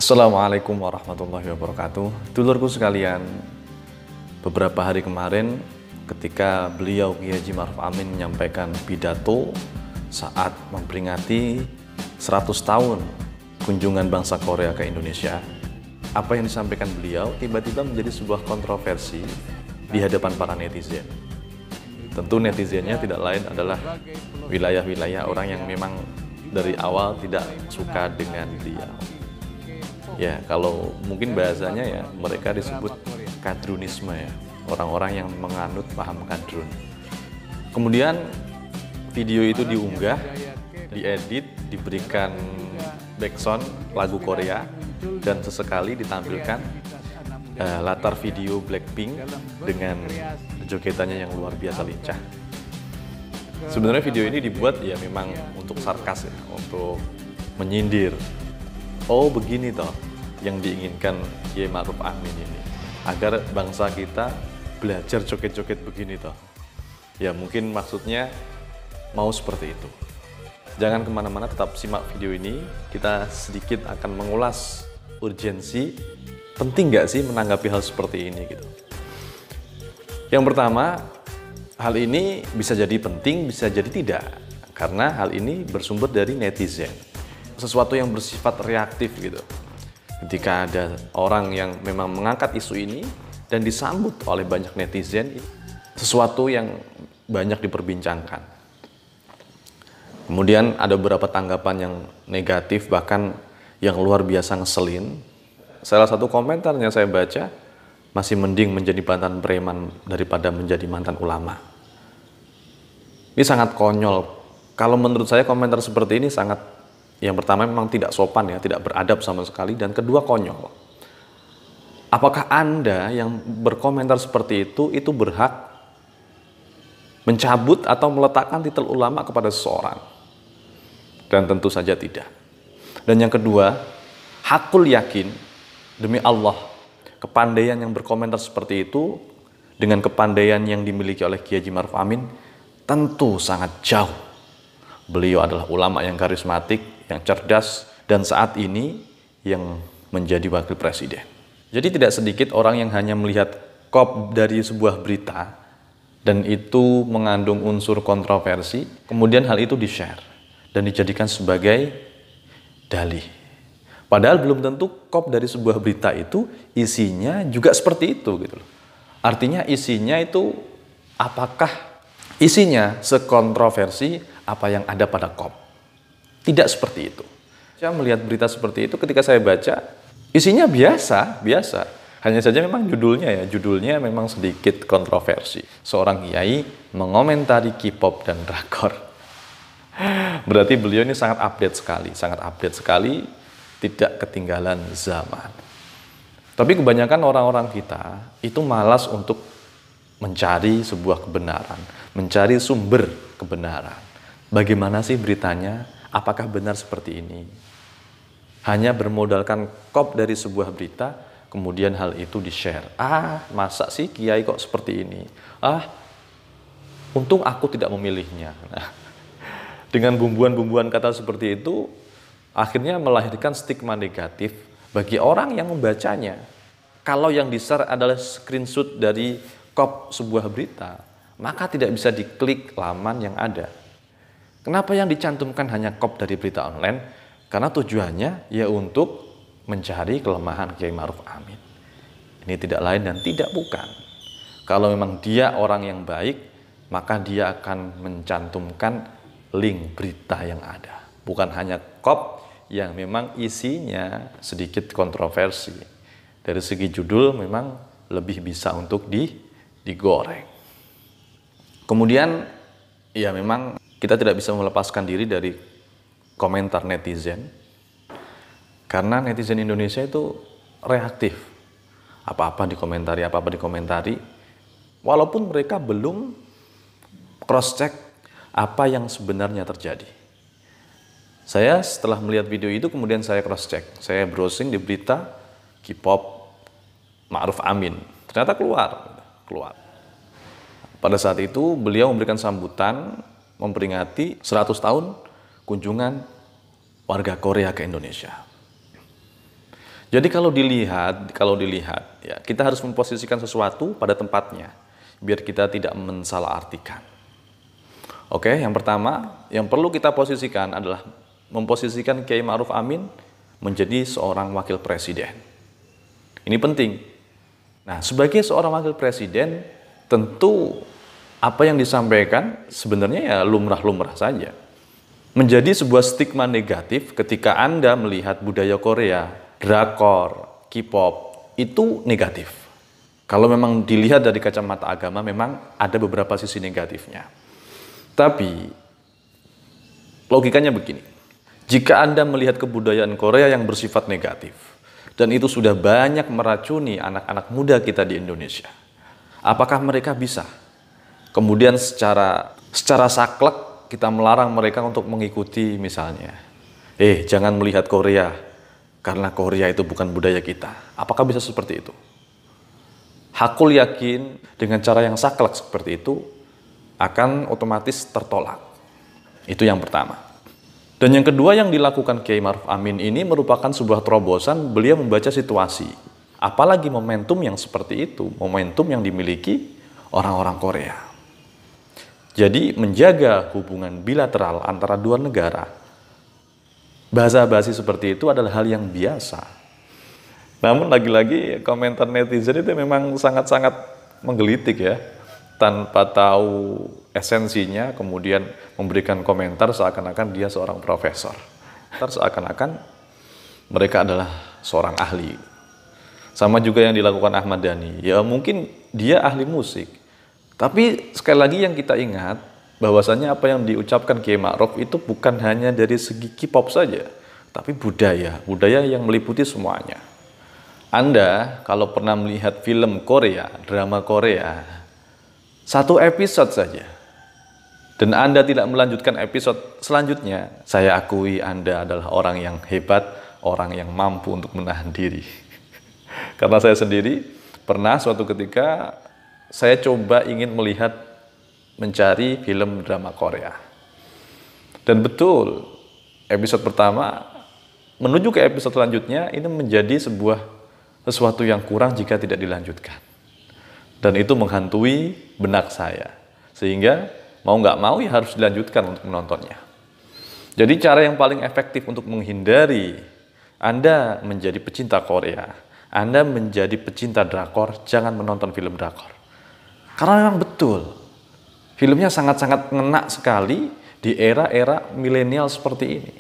Assalamualaikum warahmatullahi wabarakatuh. Dulurku sekalian, beberapa hari kemarin ketika beliau Kiai Haji Ma'ruf Amin menyampaikan pidato saat memperingati 100 tahun kunjungan bangsa Korea ke Indonesia, apa yang disampaikan beliau tiba-tiba menjadi sebuah kontroversi di hadapan para netizen. Tentu netizennya tidak lain adalah wilayah-wilayah orang yang memang dari awal tidak suka dengan beliau. Ya, kalau mungkin bahasanya ya mereka disebut kadrunisme ya, orang-orang yang menganut paham kadrun. Kemudian video itu diunggah, diedit, diberikan backsound lagu Korea, dan sesekali ditampilkan latar video Blackpink dengan jogetannya yang luar biasa lincah. Sebenarnya video ini dibuat ya memang untuk sarkas ya, untuk menyindir. Oh begini toh yang diinginkan Kiai Ma'ruf Amin ini, agar bangsa kita belajar joget-joget begini toh. Ya mungkin maksudnya mau seperti itu. Jangan kemana-mana, tetap simak video ini. Kita sedikit akan mengulas urgensi, penting nggak sih menanggapi hal seperti ini gitu. Yang pertama, hal ini bisa jadi penting, bisa jadi tidak, karena hal ini bersumber dari netizen. Sesuatu yang bersifat reaktif gitu. Ketika ada orang yang memang mengangkat isu ini dan disambut oleh banyak netizen, sesuatu yang banyak diperbincangkan. Kemudian ada beberapa tanggapan yang negatif, bahkan yang luar biasa ngeselin. Salah satu komentarnya saya baca, masih mending menjadi mantan preman daripada menjadi mantan ulama. Ini sangat konyol. Kalau menurut saya komentar seperti ini sangat, yang pertama memang tidak sopan ya, tidak beradab sama sekali, dan kedua konyol. Apakah Anda yang berkomentar seperti itu berhak mencabut atau meletakkan titel ulama kepada seseorang? Dan tentu saja tidak. Dan yang kedua, hakul yakin demi Allah, kepandaian yang berkomentar seperti itu dengan kepandaian yang dimiliki oleh Kiai Haji Ma'ruf Amin tentu sangat jauh. Beliau adalah ulama yang karismatik, yang cerdas, dan saat ini yang menjadi wakil presiden. Jadi tidak sedikit orang yang hanya melihat kop dari sebuah berita dan itu mengandung unsur kontroversi, kemudian hal itu di-share dan dijadikan sebagai dalih. Padahal belum tentu kop dari sebuah berita itu isinya juga seperti itu gitu loh. Artinya isinya itu, apakah isinya sekontroversi apa yang ada pada kop? Tidak seperti itu. Saya melihat berita seperti itu, ketika saya baca, isinya biasa. Hanya saja memang judulnya memang sedikit kontroversi. Seorang kiai mengomentari K-pop dan drakor. Berarti beliau ini sangat update sekali, tidak ketinggalan zaman. Tapi kebanyakan orang-orang kita itu malas untuk mencari sebuah kebenaran, mencari sumber kebenaran. Bagaimana sih beritanya? Apakah benar seperti ini? Hanya bermodalkan kop dari sebuah berita, kemudian hal itu di-share. Masa sih kiai kok seperti ini? Untung aku tidak memilihnya. Nah, dengan bumbuan-bumbuan kata seperti itu, akhirnya melahirkan stigma negatif bagi orang yang membacanya. Kalau yang di-share adalah screenshot dari kop sebuah berita, maka tidak bisa diklik laman yang ada. Kenapa yang dicantumkan hanya kop dari berita online? Karena tujuannya ya untuk mencari kelemahan Kiai Ma'ruf Amin. Ini tidak lain dan tidak bukan. Kalau memang dia orang yang baik, maka dia akan mencantumkan link berita yang ada. Bukan hanya kop yang memang isinya sedikit kontroversi. Dari segi judul memang lebih bisa untuk digoreng. Kemudian ya memang kita tidak bisa melepaskan diri dari komentar netizen, karena netizen Indonesia itu reaktif. Apa-apa dikomentari, walaupun mereka belum cross-check apa yang sebenarnya terjadi. Saya setelah melihat video itu kemudian saya cross-check, saya browsing di berita K-pop Ma'ruf Amin, ternyata keluar. Pada saat itu beliau memberikan sambutan memperingati 100 tahun kunjungan warga Korea ke Indonesia. Jadi kalau dilihat, ya kita harus memposisikan sesuatu pada tempatnya, biar kita tidak mensalahartikan. Oke, yang pertama, yang perlu kita posisikan adalah memposisikan Kiai Ma'ruf Amin menjadi seorang wakil presiden. Ini penting. Nah, sebagai seorang wakil presiden, tentu apa yang disampaikan sebenarnya ya lumrah-lumrah saja. Menjadi sebuah stigma negatif ketika Anda melihat budaya Korea, drakor, K-pop, itu negatif. Kalau memang dilihat dari kacamata agama, memang ada beberapa sisi negatifnya. Tapi, logikanya begini. Jika Anda melihat kebudayaan Korea yang bersifat negatif, dan itu sudah banyak meracuni anak-anak muda kita di Indonesia, apakah mereka bisa kemudian secara saklek kita melarang mereka untuk mengikuti misalnya, jangan melihat Korea, karena Korea itu bukan budaya kita. Apakah bisa seperti itu? Hakul yakin dengan cara yang saklek seperti itu akan otomatis tertolak. Itu yang pertama. Dan yang kedua yang dilakukan Kiai Ma'ruf Amin ini merupakan sebuah terobosan beliau membaca situasi. Apalagi momentum yang seperti itu, momentum yang dimiliki orang-orang Korea. Jadi menjaga hubungan bilateral antara dua negara, bahasa-basi seperti itu adalah hal yang biasa. Namun lagi-lagi komentar netizen itu memang sangat-sangat menggelitik ya. Tanpa tahu esensinya, kemudian memberikan komentar seakan-akan dia seorang profesor. Seakan-akan mereka adalah seorang ahli. Sama juga yang dilakukan Ahmad Dhani. Ya mungkin dia ahli musik. Tapi sekali lagi yang kita ingat, bahwasanya apa yang diucapkan Kiai Ma'ruf itu bukan hanya dari segi K-pop saja, tapi budaya yang meliputi semuanya. Anda kalau pernah melihat film Korea, drama Korea, satu episode saja, dan Anda tidak melanjutkan episode selanjutnya, saya akui Anda adalah orang yang hebat, orang yang mampu untuk menahan diri. Karena saya sendiri pernah suatu ketika saya coba ingin mencari film drama Korea. Dan betul, episode pertama menuju ke episode selanjutnya ini menjadi sesuatu yang kurang jika tidak dilanjutkan. Dan itu menghantui benak saya. Sehingga mau nggak mau ya harus dilanjutkan untuk menontonnya. Jadi cara yang paling efektif untuk menghindari Anda menjadi pecinta Korea, Anda menjadi pecinta drakor, jangan menonton film drakor. Karena memang betul, filmnya sangat-sangat ngena sekali di era-era milenial seperti ini.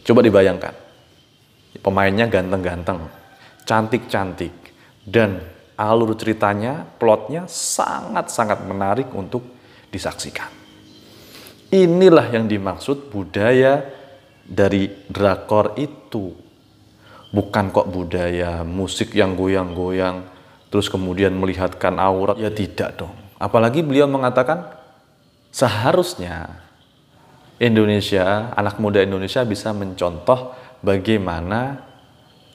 Coba dibayangkan, pemainnya ganteng-ganteng, cantik-cantik, dan alur ceritanya, plotnya sangat-sangat menarik untuk disaksikan. Inilah yang dimaksud budaya dari drakor itu. Bukan kok budaya musik yang goyang-goyang, terus kemudian melihatkan aurat, ya tidak dong. Apalagi beliau mengatakan seharusnya Indonesia, anak muda Indonesia bisa mencontoh bagaimana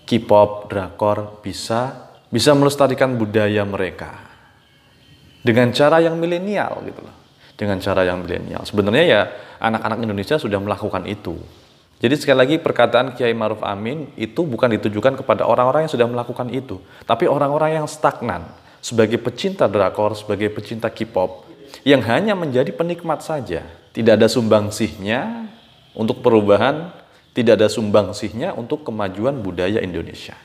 K-pop, drakor bisa melestarikan budaya mereka dengan cara yang milenial gitu loh. Dengan cara yang milenial. Sebenarnya ya anak-anak Indonesia sudah melakukan itu. Jadi sekali lagi perkataan Kiai Ma'ruf Amin itu bukan ditujukan kepada orang-orang yang sudah melakukan itu, tapi orang-orang yang stagnan sebagai pecinta drakor, sebagai pecinta K-pop yang hanya menjadi penikmat saja. Tidak ada sumbangsihnya untuk perubahan, tidak ada sumbangsihnya untuk kemajuan budaya Indonesia.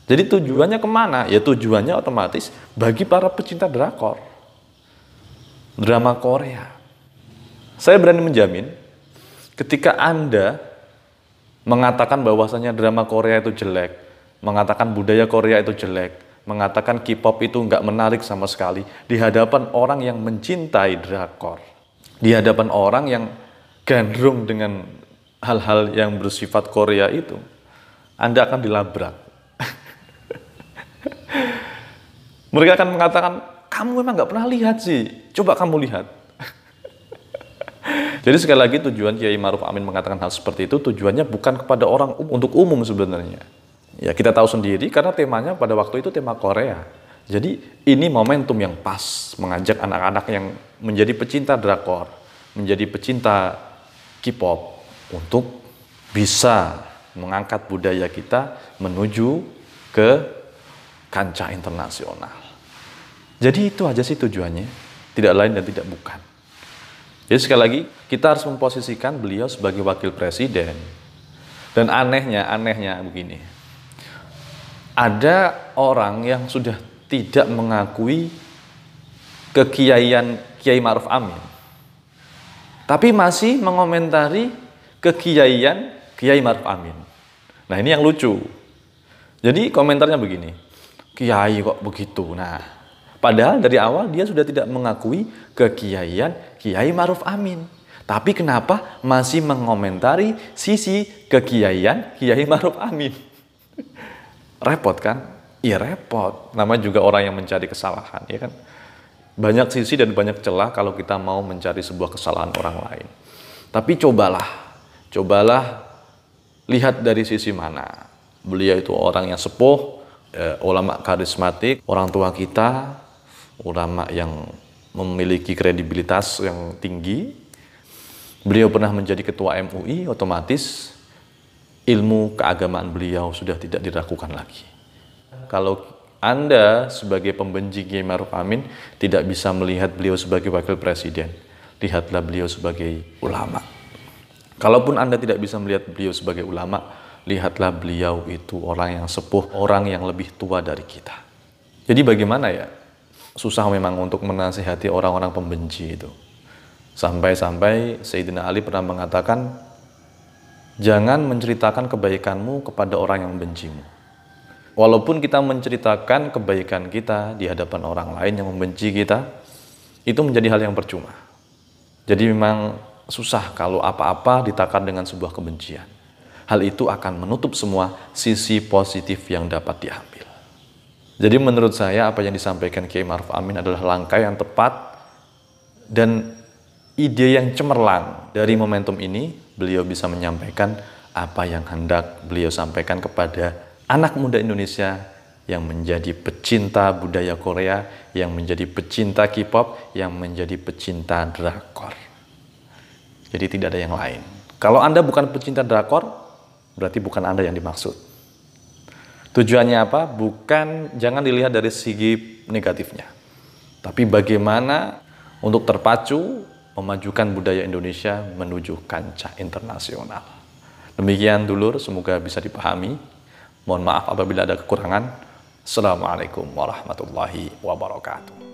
Jadi tujuannya kemana? Ya tujuannya otomatis bagi para pecinta drakor, drama Korea. Saya berani menjamin ketika Anda mengatakan bahwasanya drama Korea itu jelek, mengatakan budaya Korea itu jelek, mengatakan K-pop itu nggak menarik sama sekali, di hadapan orang yang mencintai drakor, di hadapan orang yang gandrung dengan hal-hal yang bersifat Korea itu, Anda akan dilabrak. Mereka akan mengatakan, kamu memang nggak pernah lihat sih, coba kamu lihat. Jadi sekali lagi tujuan Kiai Ma'ruf Amin mengatakan hal seperti itu tujuannya bukan kepada orang untuk umum sebenarnya. Ya kita tahu sendiri karena temanya pada waktu itu tema Korea. Jadi ini momentum yang pas mengajak anak-anak yang menjadi pecinta drakor, menjadi pecinta K-pop untuk bisa mengangkat budaya kita menuju ke kancah internasional. Jadi itu aja sih tujuannya, tidak lain dan tidak bukan. Jadi sekali lagi, kita harus memposisikan beliau sebagai wakil presiden. Dan anehnya begini, ada orang yang sudah tidak mengakui kekiaian Kiai Ma'ruf Amin, tapi masih mengomentari kekiaian Kiai Ma'ruf Amin. Nah ini yang lucu. Jadi komentarnya begini, Kiai kok begitu. Nah, padahal dari awal dia sudah tidak mengakui kekiaian Kiai Ma'ruf Amin. Tapi kenapa masih mengomentari sisi kekiaian Kiai Ma'ruf Amin? Repot kan? Iya repot. Namanya juga orang yang mencari kesalahan, ya kan? Banyak sisi dan banyak celah kalau kita mau mencari sebuah kesalahan orang lain. Tapi cobalah lihat dari sisi mana. Beliau itu orang yang sepuh, ulama karismatik, orang tua kita, ulama yang memiliki kredibilitas yang tinggi. Beliau pernah menjadi ketua MUI, otomatis ilmu keagamaan beliau sudah tidak diragukan lagi. Kalau Anda sebagai pembenci Kiai Ma'ruf Amin tidak bisa melihat beliau sebagai wakil presiden, lihatlah beliau sebagai ulama. Kalaupun Anda tidak bisa melihat beliau sebagai ulama, lihatlah beliau itu orang yang sepuh, orang yang lebih tua dari kita. Jadi bagaimana ya? Susah memang untuk menasihati orang-orang pembenci itu. Sampai-sampai Sayyidina Ali pernah mengatakan, jangan menceritakan kebaikanmu kepada orang yang membencimu. Walaupun kita menceritakan kebaikan kita di hadapan orang lain yang membenci kita, itu menjadi hal yang percuma. Jadi memang susah kalau apa-apa ditakar dengan sebuah kebencian. Hal itu akan menutup semua sisi positif yang dapat diambil. Jadi menurut saya apa yang disampaikan Kiai Ma'ruf Amin adalah langkah yang tepat dan ide yang cemerlang. Dari momentum ini beliau bisa menyampaikan apa yang hendak beliau sampaikan kepada anak muda Indonesia yang menjadi pecinta budaya Korea, yang menjadi pecinta K-pop, yang menjadi pecinta drakor. Jadi tidak ada yang lain. Kalau Anda bukan pecinta drakor, berarti bukan Anda yang dimaksud. Tujuannya apa? Jangan dilihat dari segi negatifnya. Tapi bagaimana untuk terpacu memajukan budaya Indonesia menuju kancah internasional. Demikian dulur, semoga bisa dipahami. Mohon maaf apabila ada kekurangan. Assalamualaikum warahmatullahi wabarakatuh.